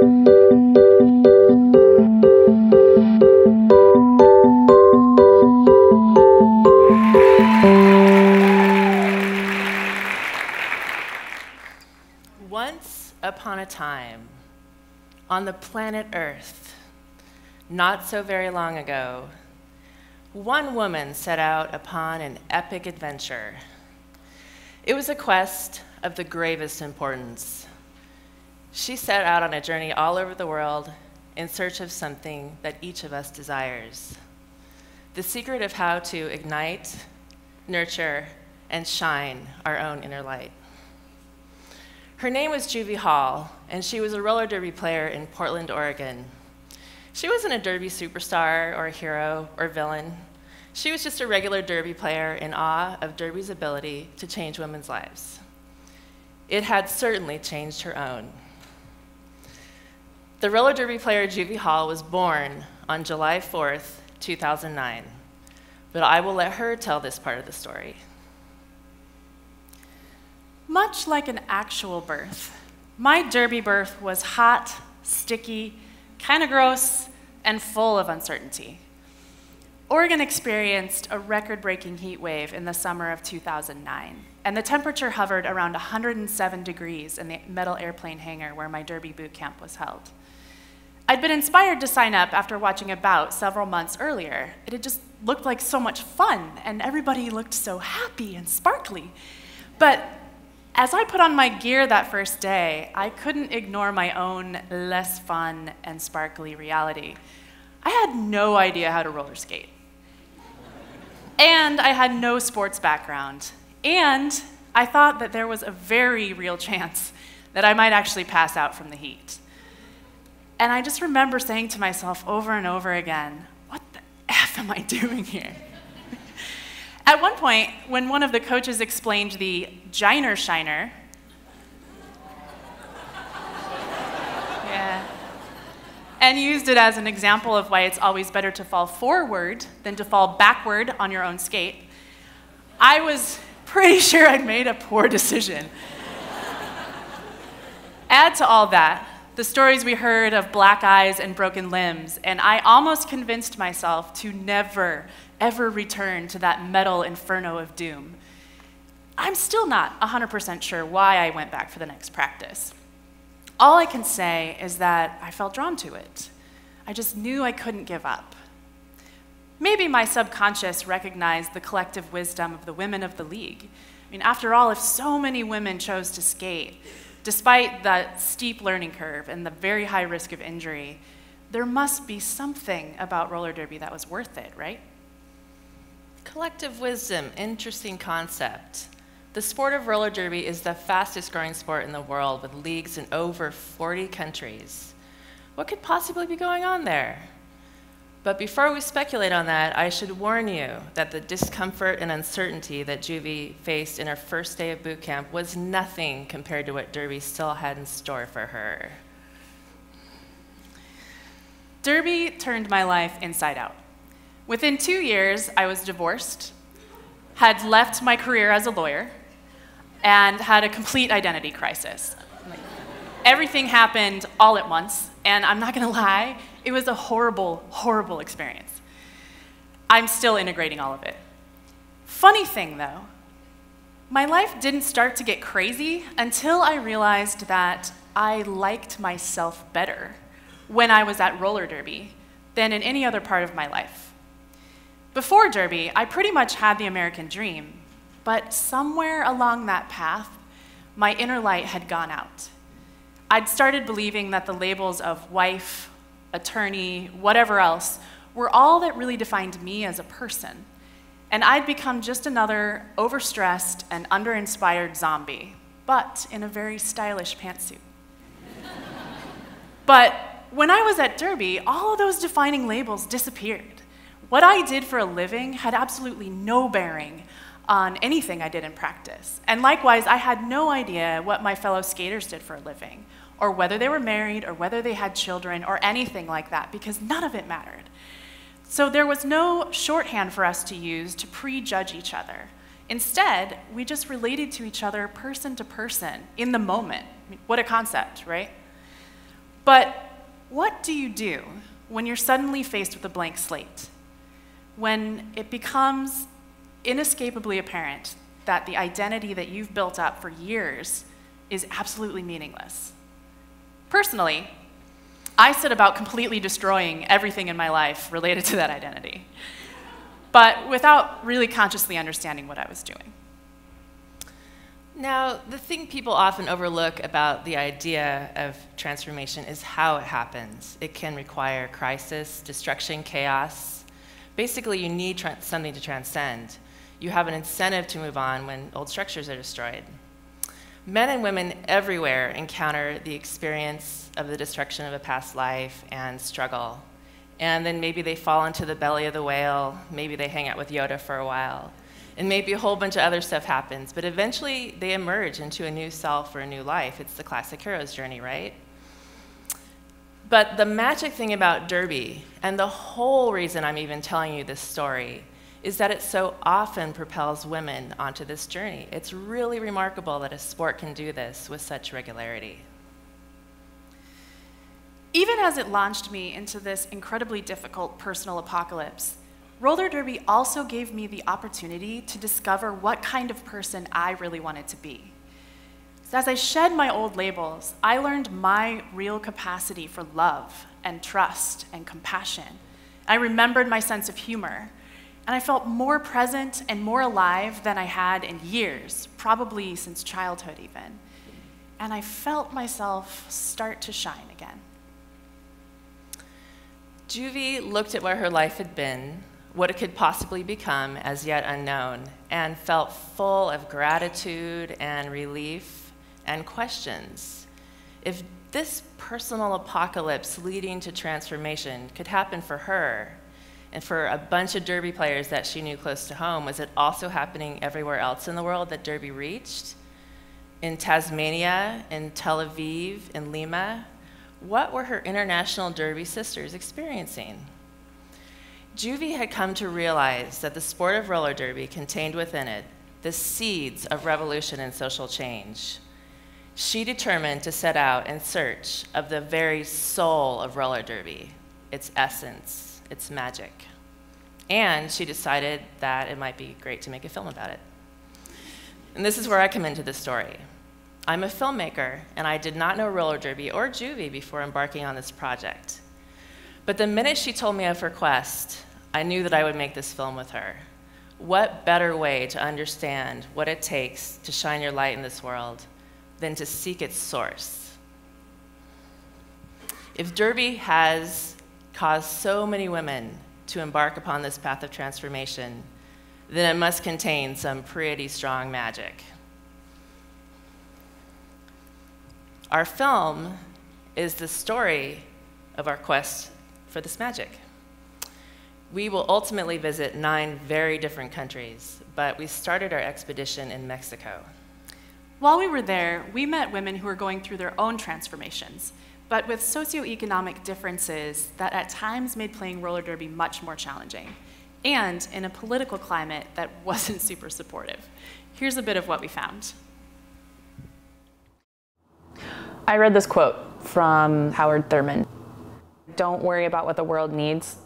Once upon a time, on the planet Earth, not so very long ago, one woman set out upon an epic adventure. It was a quest of the gravest importance. She set out on a journey all over the world in search of something that each of us desires. The secret of how to ignite, nurture, and shine our own inner light. Her name was Juvie Hall, and she was a roller derby player in Portland, Oregon. She wasn't a derby superstar or a hero or villain. She was just a regular derby player in awe of derby's ability to change women's lives. It had certainly changed her own. The roller derby player Juvie Hall was born on July 4th, 2009, but I will let her tell this part of the story. Much like an actual birth, my derby birth was hot, sticky, kind of gross, and full of uncertainty. Oregon experienced a record-breaking heat wave in the summer of 2009, and the temperature hovered around 107 degrees in the metal airplane hangar where my derby boot camp was held. I'd been inspired to sign up after watching a bout several months earlier. It had just looked like so much fun, and everybody looked so happy and sparkly. But as I put on my gear that first day, I couldn't ignore my own less fun and sparkly reality. I had no idea how to roller skate. And I had no sports background. And I thought that there was a very real chance that I might actually pass out from the heat. And I just remember saying to myself over and over again, what the F am I doing here? At one point, when one of the coaches explained the Giner Shiner, and used it as an example of why it's always better to fall forward than to fall backward on your own skate, I was pretty sure I'd made a poor decision. Add to all that the stories we heard of black eyes and broken limbs, and I almost convinced myself to never, ever return to that metal inferno of doom. I'm still not 100% sure why I went back for the next practice. All I can say is that I felt drawn to it. I just knew I couldn't give up. Maybe my subconscious recognized the collective wisdom of the women of the league. I mean, after all, if so many women chose to skate, despite the steep learning curve and the very high risk of injury, there must be something about roller derby that was worth it, right? Collective wisdom, interesting concept. The sport of roller derby is the fastest growing sport in the world with leagues in over 40 countries. What could possibly be going on there? But before we speculate on that, I should warn you that the discomfort and uncertainty that Juvie faced in her first day of boot camp was nothing compared to what derby still had in store for her. Derby turned my life inside out. Within 2 years, I was divorced, had left my career as a lawyer, and had a complete identity crisis. Everything happened all at once, and I'm not gonna lie, it was a horrible, horrible experience. I'm still integrating all of it. Funny thing though, my life didn't start to get crazy until I realized that I liked myself better when I was at roller derby than in any other part of my life. Before derby, I pretty much had the American dream, but somewhere along that path, my inner light had gone out. I'd started believing that the labels of wife, attorney, whatever else, were all that really defined me as a person. And I'd become just another overstressed and under-inspired zombie, but in a very stylish pantsuit. But when I was at derby, all of those defining labels disappeared. What I did for a living had absolutely no bearing on anything I did in practice. And likewise, I had no idea what my fellow skaters did for a living, or whether they were married, or whether they had children, or anything like that, because none of it mattered. So there was no shorthand for us to use to prejudge each other. Instead, we just related to each other person to person in the moment. I mean, what a concept, right? But what do you do when you're suddenly faced with a blank slate? When it becomes inescapably apparent that the identity that you've built up for years is absolutely meaningless? Personally, I set about completely destroying everything in my life related to that identity, but without really consciously understanding what I was doing. Now, the thing people often overlook about the idea of transformation is how it happens. It can require crisis, destruction, chaos. Basically, you need something to transcend. You have an incentive to move on when old structures are destroyed. Men and women everywhere encounter the experience of the destruction of a past life and struggle. And then maybe they fall into the belly of the whale, maybe they hang out with Yoda for a while, and maybe a whole bunch of other stuff happens, but eventually they emerge into a new self or a new life. It's the classic hero's journey, right? But the magic thing about Derby, and the whole reason I'm even telling you this story, is that it so often propels women onto this journey. It's really remarkable that a sport can do this with such regularity. Even as it launched me into this incredibly difficult personal apocalypse, roller derby also gave me the opportunity to discover what kind of person I really wanted to be. So as I shed my old labels, I learned my real capacity for love and trust and compassion. I remembered my sense of humor, and I felt more present and more alive than I had in years, probably since childhood even. And I felt myself start to shine again. Juvie looked at what her life had been, what it could possibly become as yet unknown, and felt full of gratitude and relief and questions. If this personal apocalypse leading to transformation could happen for her, and for a bunch of derby players that she knew close to home, was it also happening everywhere else in the world that derby reached? In Tasmania, in Tel Aviv, in Lima? What were her international derby sisters experiencing? Juvie had come to realize that the sport of roller derby contained within it the seeds of revolution and social change. She determined to set out in search of the very soul of roller derby, its essence, its magic. And she decided that it might be great to make a film about it. And this is where I come into the story. I'm a filmmaker, and I did not know roller derby or Juvie before embarking on this project. But the minute she told me of her quest, I knew that I would make this film with her. What better way to understand what it takes to shine your light in this world than to seek its source? If derby has caused so many women to embark upon this path of transformation, then it must contain some pretty strong magic. Our film is the story of our quest for this magic. We will ultimately visit 9 very different countries, but we started our expedition in Mexico. While we were there, we met women who were going through their own transformations, but with socioeconomic differences that at times made playing roller derby much more challenging, and in a political climate that wasn't super supportive. Here's a bit of what we found. I read this quote from Howard Thurman. Don't worry about what the world needs.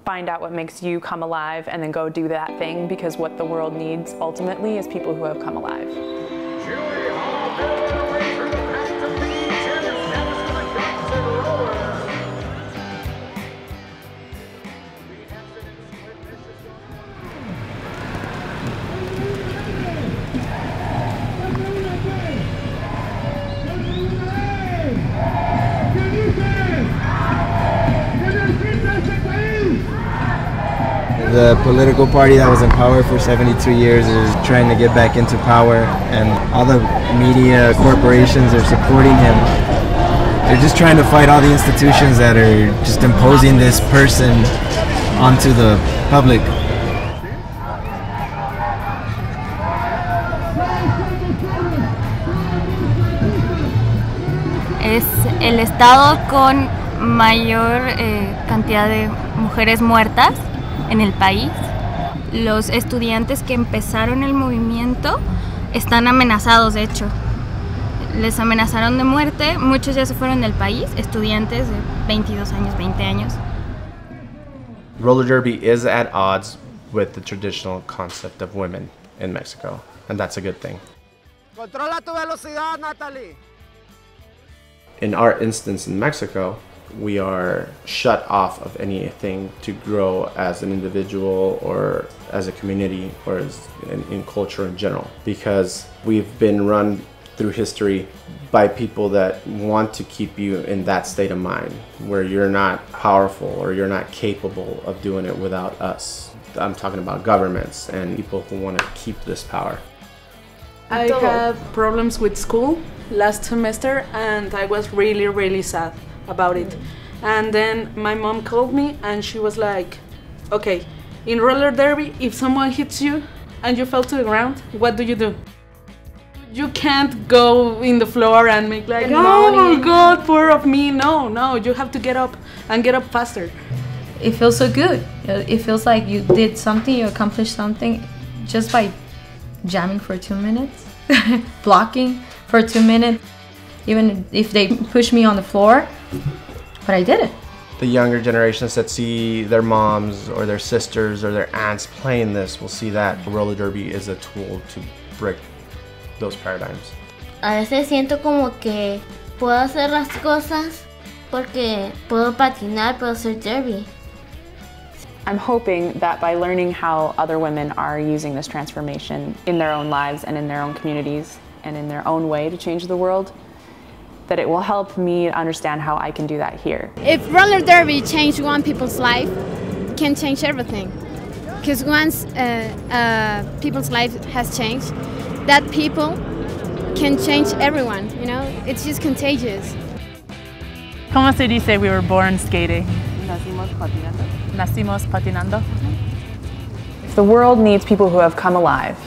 Find out what makes you come alive and then go do that thing, because what the world needs ultimately is people who have come alive. Juvie Hall, building away from the path to beach and the status of the guns and rollers. We have students with The political party that was in power for 72 years is trying to get back into power, and all the media corporations are supporting him. They're just trying to fight all the institutions that are just imposing this person onto the public. Es el estado con mayor cantidad de mujeres muertas en el país. Los estudiantes que empezaron el movimiento están amenazados, de hecho. les amenazaron de muerte, muchos ya se fueron del país, estudiantes de 22 años, 20 años. Roller derby is at odds with the traditional concept of women in Mexico, and that's a good thing. Controla tu velocidad, Natalie. In our instance in Mexico, we are shut off of anything to grow as an individual or as a community or as in culture in general, because we've been run through history by people that want to keep you in that state of mind where you're not powerful or you're not capable of doing it without us. I'm talking about governments and people who want to keep this power. I had problems with school last semester and I was really sad about it. And then my mom called me and she was like, okay, in roller derby, if someone hits you and you fell to the ground, what do? You can't go in the floor and make like, oh my God, poor of me. No, you have to get up and get up faster. It feels so good. It feels like you did something, you accomplished something just by jamming for 2 minutes, blocking for 2 minutes, even if they push me on the floor, but I did it. The younger generations that see their moms or their sisters or their aunts playing this will see that roller derby is a tool to break those paradigms. A veces siento como que puedo hacer las cosas porque puedo patinar, puedo hacer derby. I'm hoping that by learning how other women are using this transformation in their own lives and in their own communities and in their own way to change the world, that it will help me understand how I can do that here. If roller derby changed one people's life, it can change everything. Because once people's life has changed, that people can change everyone, you know? It's just contagious. ¿Cómo se dice we were born skating? Nacimos patinando. Nacimos patinando. If the world needs people who have come alive,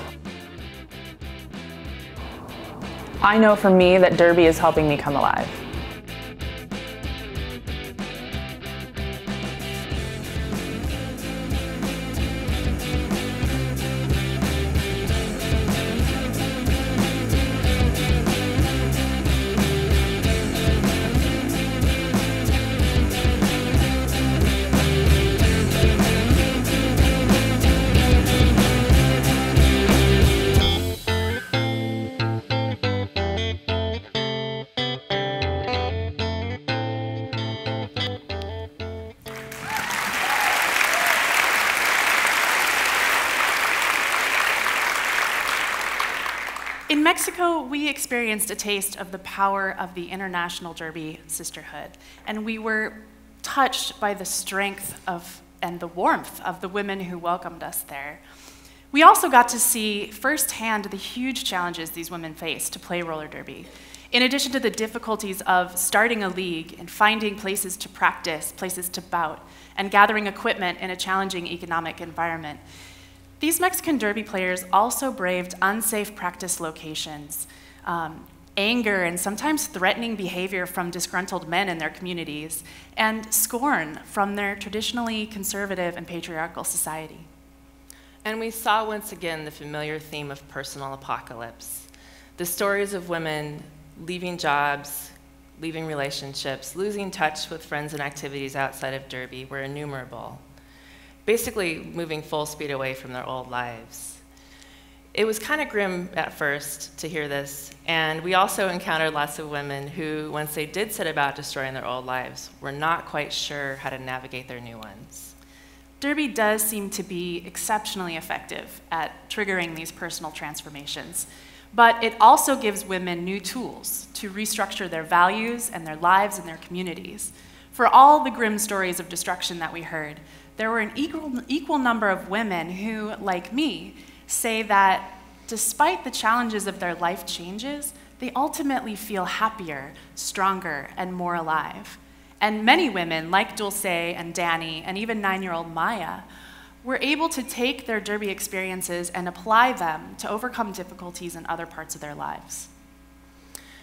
I know for me that derby is helping me come alive. In Mexico, we experienced a taste of the power of the international derby sisterhood, and we were touched by the strength and the warmth of the women who welcomed us there. We also got to see firsthand the huge challenges these women face to play roller derby. In addition to the difficulties of starting a league and finding places to practice, places to bout, and gathering equipment in a challenging economic environment, these Mexican derby players also braved unsafe practice locations, anger and sometimes threatening behavior from disgruntled men in their communities, and scorn from their traditionally conservative and patriarchal society. And we saw once again the familiar theme of personal apocalypse. The stories of women leaving jobs, leaving relationships, losing touch with friends and activities outside of derby were innumerable, basically moving full speed away from their old lives. It was kind of grim at first to hear this, and we also encountered lots of women who, once they did set about destroying their old lives, were not quite sure how to navigate their new ones. Derby does seem to be exceptionally effective at triggering these personal transformations, but it also gives women new tools to restructure their values and their lives and their communities. For all the grim stories of destruction that we heard, there were an equal number of women who, like me, say that despite the challenges of their life changes, they ultimately feel happier, stronger, and more alive. And many women, like Dulce and Danny, and even 9-year-old Maya, were able to take their derby experiences and apply them to overcome difficulties in other parts of their lives.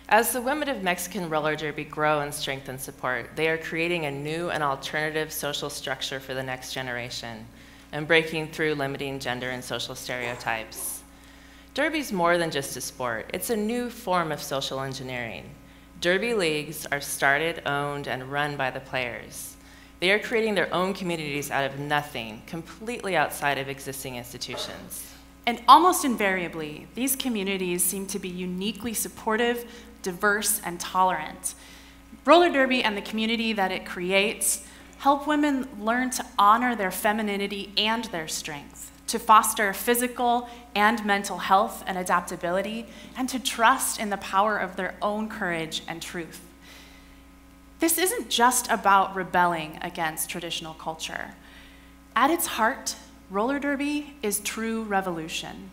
As the women of Mexican roller derby grow in strength and support, they are creating a new and alternative social structure for the next generation and breaking through limiting gender and social stereotypes. Derby's more than just a sport. It's a new form of social engineering. Derby leagues are started, owned, and run by the players. They are creating their own communities out of nothing, completely outside of existing institutions. And almost invariably, these communities seem to be uniquely supportive, diverse, and tolerant. Roller derby and the community that it creates help women learn to honor their femininity and their strength, to foster physical and mental health and adaptability, and to trust in the power of their own courage and truth. This isn't just about rebelling against traditional culture. At its heart, roller derby is true revolution.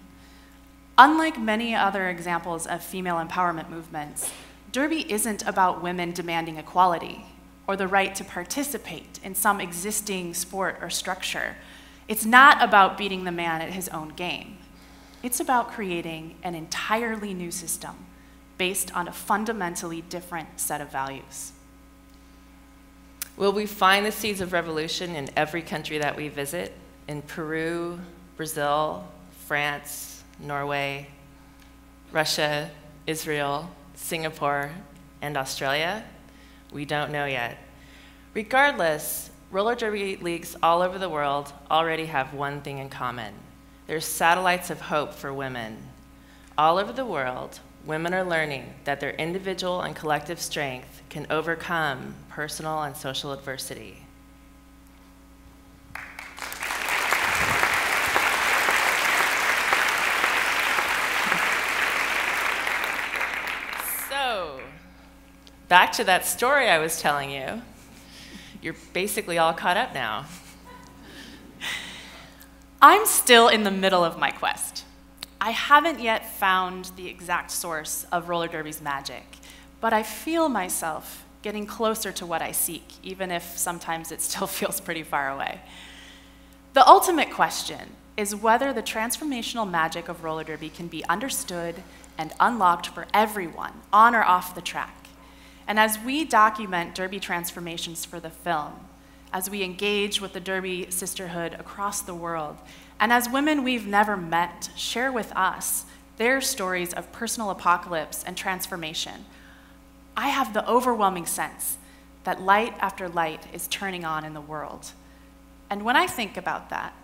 Unlike many other examples of female empowerment movements, derby isn't about women demanding equality or the right to participate in some existing sport or structure. It's not about beating the man at his own game. It's about creating an entirely new system based on a fundamentally different set of values. Will we find the seeds of revolution in every country that we visit? In Peru, Brazil, France, Norway, Russia, Israel, Singapore, and Australia? We don't know yet. Regardless, roller derby leagues all over the world already have one thing in common. They're satellites of hope for women. All over the world, women are learning that their individual and collective strength can overcome personal and social adversity. So, back to that story I was telling you. You're basically all caught up now. I'm still in the middle of my quest. I haven't yet found the exact source of roller derby's magic, but I feel myself getting closer to what I seek, even if sometimes it still feels pretty far away. The ultimate question is whether the transformational magic of roller derby can be understood and unlocked for everyone, on or off the track. And as we document derby transformations for the film, as we engage with the derby sisterhood across the world, and as women we've never met share with us their stories of personal apocalypse and transformation, I have the overwhelming sense that light after light is turning on in the world. And when I think about that,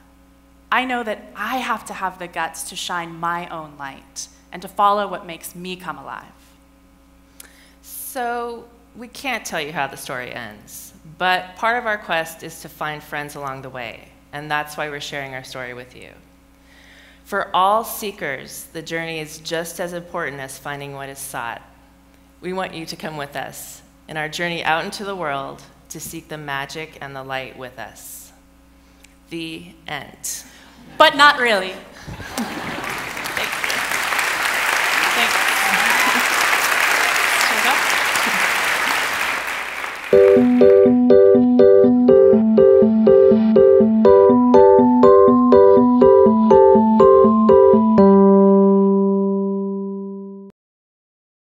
I know that I have to have the guts to shine my own light and to follow what makes me come alive. So we can't tell you how the story ends, but part of our quest is to find friends along the way, and that's why we're sharing our story with you. For all seekers, the journey is just as important as finding what is sought. We want you to come with us in our journey out into the world to seek the magic and the light with us. The end. But not really. Thanks.